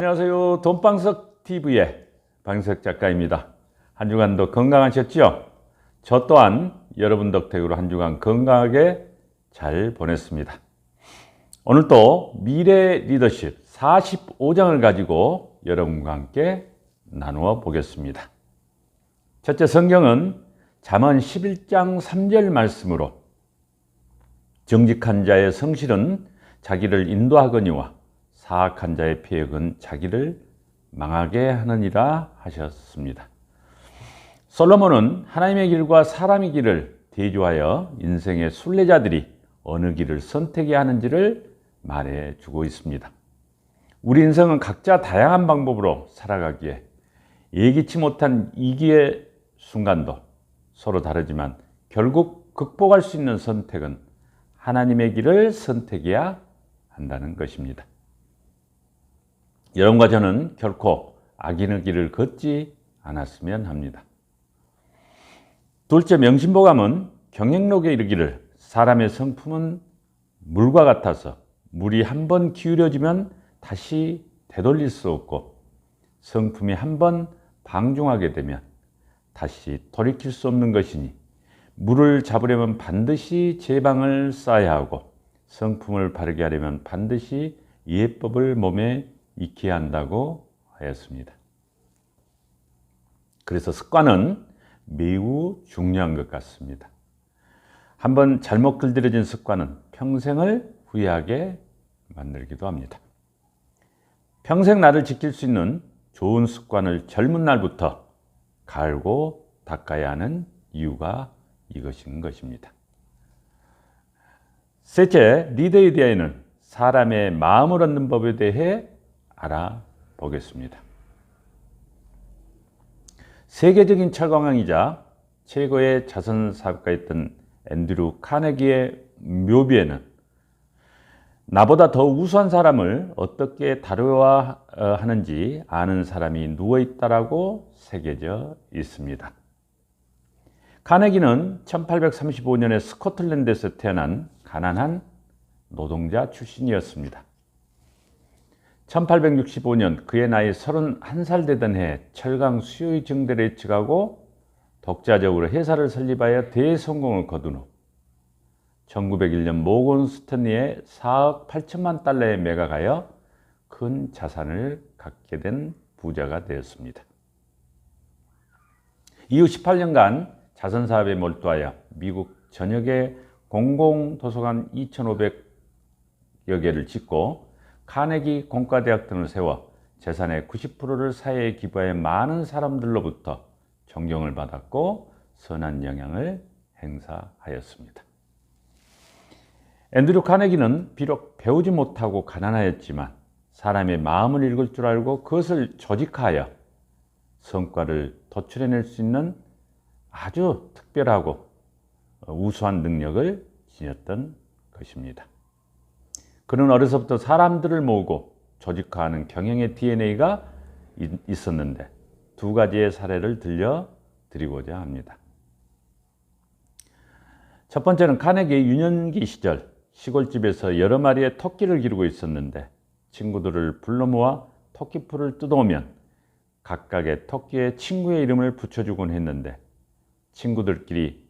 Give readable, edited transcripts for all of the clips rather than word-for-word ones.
안녕하세요. 돈방석TV의 방석 작가입니다. 한 주간도 건강하셨죠? 저 또한 여러분 덕택으로 한 주간 건강하게 잘 보냈습니다. 오늘 또 미래 리더십 45장을 가지고 여러분과 함께 나누어 보겠습니다. 첫째, 성경은 잠언 11장 3절 말씀으로 정직한 자의 성실은 자기를 인도하거니와 사악한 자의 패역은 자기를 망하게 하느니라 하셨습니다. 솔로몬은 하나님의 길과 사람의 길을 대조하여 인생의 순례자들이 어느 길을 선택해야 하는지를 말해주고 있습니다. 우리 인생은 각자 다양한 방법으로 살아가기에 예기치 못한 위기의 순간도 서로 다르지만 결국 극복할 수 있는 선택은 하나님의 길을 선택해야 한다는 것입니다. 여러분과 저는 결코 악인의 길을 걷지 않았으면 합니다. 둘째, 명심보감은 경영록에 이르기를 사람의 성품은 물과 같아서 물이 한번 기울여지면 다시 되돌릴 수 없고 성품이 한번 방종하게 되면 다시 돌이킬 수 없는 것이니 물을 잡으려면 반드시 제방을 쌓아야 하고 성품을 바르게 하려면 반드시 예법을 몸에 익혀야 한다고 하였습니다. 그래서 습관은 매우 중요한 것 같습니다. 한번 잘못 길들여진 습관은 평생을 후회하게 만들기도 합니다. 평생 나를 지킬 수 있는 좋은 습관을 젊은 날부터 갈고 닦아야 하는 이유가 이것인 것입니다. 셋째, 리더에 대해서는 사람의 마음을 얻는 법에 대해 알아보겠습니다. 세계적인 철강왕이자 최고의 자선사업가였던 앤드류 카네기의 묘비에는 나보다 더 우수한 사람을 어떻게 다루어야 하는지 아는 사람이 누워있다라고 새겨져 있습니다. 카네기는 1835년에 스코틀랜드에서 태어난 가난한 노동자 출신이었습니다. 1865년 그의 나이 31살 되던 해 철강 수요의 증대를 예측하고 독자적으로 회사를 설립하여 대성공을 거둔 후 1901년 모건 스탠리의 4억 8천만 달러에 매각하여 큰 자산을 갖게 된 부자가 되었습니다. 이후 18년간 자선사업에 몰두하여 미국 전역의 공공도서관 2,500여 개를 짓고 카네기 공과대학 등을 세워 재산의 90%를 사회에 기부하여 많은 사람들로부터 존경을 받았고 선한 영향을 행사하였습니다. 앤드류 카네기는 비록 배우지 못하고 가난하였지만 사람의 마음을 읽을 줄 알고 그것을 조직하여 성과를 도출해낼 수 있는 아주 특별하고 우수한 능력을 지녔던 것입니다. 그는 어려서부터 사람들을 모으고 조직화하는 경영의 DNA가 있었는데 두 가지의 사례를 들려드리고자 합니다. 첫 번째는 카네기의 유년기 시절 시골집에서 여러 마리의 토끼를 기르고 있었는데 친구들을 불러 모아 토끼풀을 뜯어오면 각각의 토끼의 친구의 이름을 붙여주곤 했는데 친구들끼리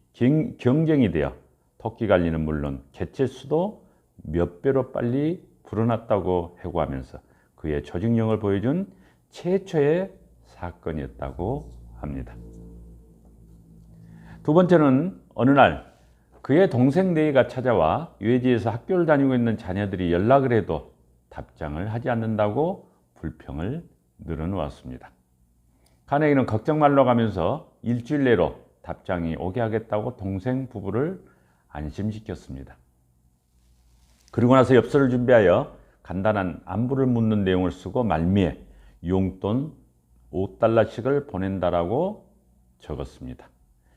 경쟁이 되어 토끼 관리는 물론 개체수도 몇 배로 빨리 불어났다고 해고하면서 그의 조직력을 보여준 최초의 사건이었다고 합니다. 두 번째는 어느 날 그의 동생 네이가 찾아와 외지에서 학교를 다니고 있는 자녀들이 연락을 해도 답장을 하지 않는다고 불평을 늘어놓았습니다. 카네기는 걱정 말러 가면서 일주일 내로 답장이 오게 하겠다고 동생 부부를 안심시켰습니다. 그리고 나서 엽서를 준비하여 간단한 안부를 묻는 내용을 쓰고 말미에 용돈 5달러씩을 보낸다라고 적었습니다.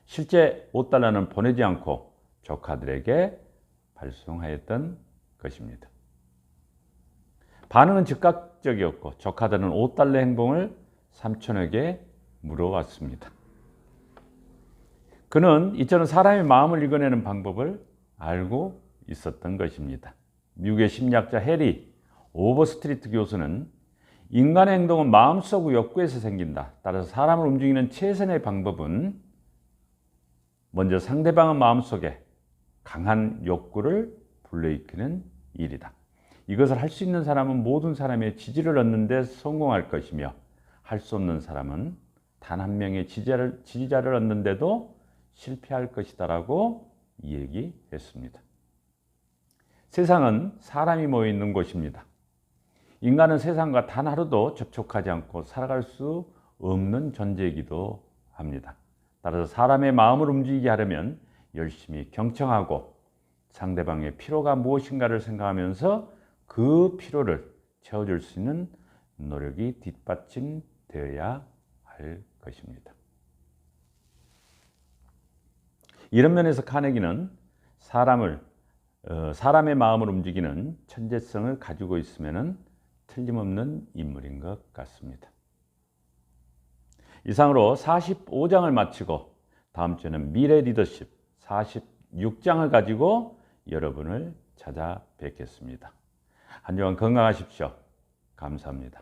실제 5달러는 보내지 않고 조카들에게 발송하였던 것입니다. 반응은 즉각적이었고 조카들은 5달러 행봉을 삼촌에게 물어왔습니다. 그는 이처럼 사람의 마음을 읽어내는 방법을 알고 있었던 것입니다. 미국의 심리학자 해리 오버스트리트 교수는 인간의 행동은 마음속 욕구에서 생긴다. 따라서 사람을 움직이는 최선의 방법은 먼저 상대방의 마음속에 강한 욕구를 불러일으키는 일이다. 이것을 할 수 있는 사람은 모든 사람의 지지를 얻는 데 성공할 것이며 할 수 없는 사람은 단 한 명의 지지자를 얻는데도 실패할 것이다 라고 얘기했습니다. 세상은 사람이 모여 있는 곳입니다. 인간은 세상과 단 하루도 접촉하지 않고 살아갈 수 없는 존재이기도 합니다. 따라서 사람의 마음을 움직이게 하려면 열심히 경청하고 상대방의 필요가 무엇인가를 생각하면서 그 필요를 채워줄 수 있는 노력이 뒷받침되어야 할 것입니다. 이런 면에서 카네기는 사람의 마음을 움직이는 천재성을 가지고 있으면 틀림없는 인물인 것 같습니다. 이상으로 45장을 마치고 다음 주에는 미래 리더십 46장을 가지고 여러분을 찾아뵙겠습니다. 한 주간 건강하십시오. 감사합니다.